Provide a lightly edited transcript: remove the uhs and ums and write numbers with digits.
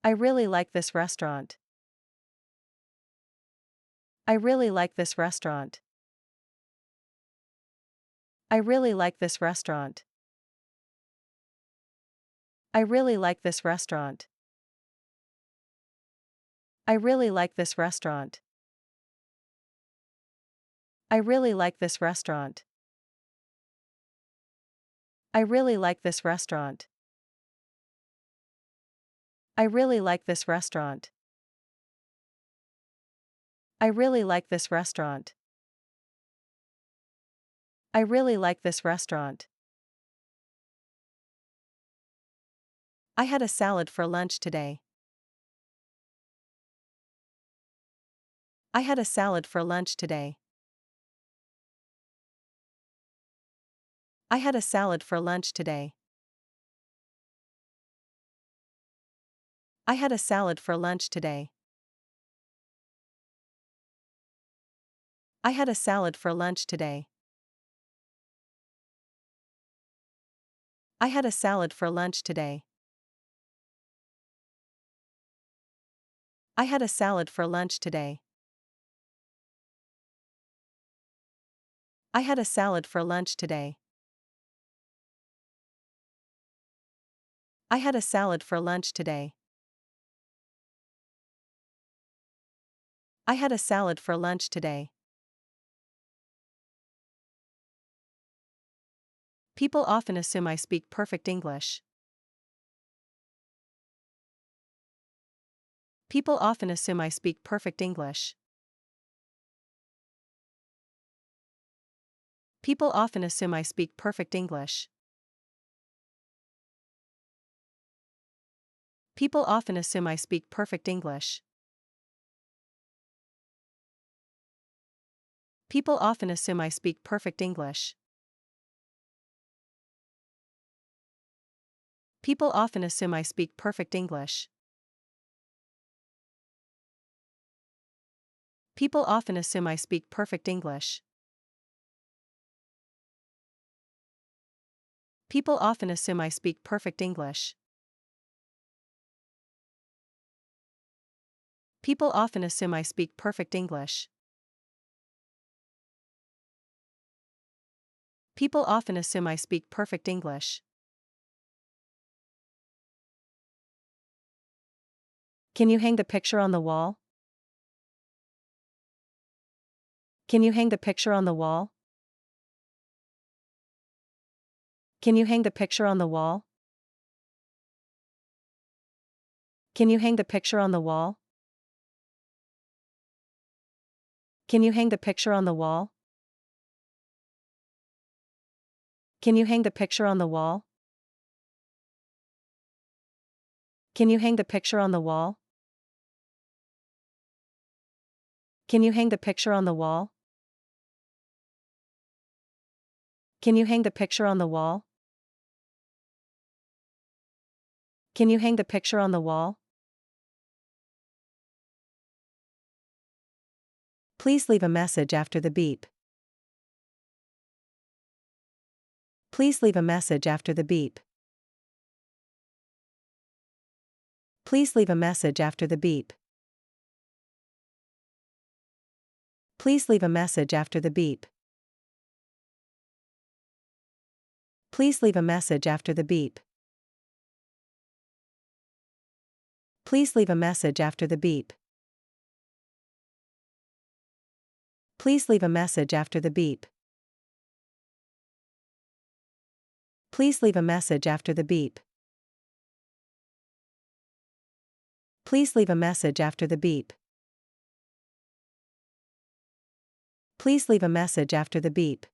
I really like this restaurant. I really like this restaurant. I really like this restaurant. I really like this restaurant. I really like this restaurant. I really like this restaurant. I really like this restaurant. I really like this restaurant. I really like this restaurant. I really like this restaurant. I had a salad for lunch today. I had a salad for lunch today. I had a salad for lunch today. I had a salad for lunch today. I had a salad for lunch today. I had a salad for lunch today. I had a salad for lunch today. I had a salad for lunch today. I had a salad for lunch today. I had a salad for lunch today. People often assume I speak perfect English. People often assume I speak perfect English. People often assume I speak perfect English. People often assume I speak perfect English. People often assume I speak perfect English. People often assume I speak perfect English. People often assume I speak perfect English. People often assume I speak perfect English. People often assume I speak perfect English. People often assume I speak perfect English. Can you hang the picture on the wall? Can you hang the picture on the wall? Can you hang the picture on the wall? Can you hang the picture on the wall? Can you hang the picture on the wall? Can you hang the picture on the wall? Can you hang the picture on the wall? Can you hang the picture on the wall? Can you hang the picture on the wall? Can you hang the picture on the wall? Please leave a message after the beep. Please leave a message after the beep. Please leave a message after the beep. Please leave a message after the beep. Please leave a message after the beep. Please leave a message after the beep. Please leave a message after the beep. Please leave a message after the beep. Please leave a message after the beep. Please leave a message after the beep.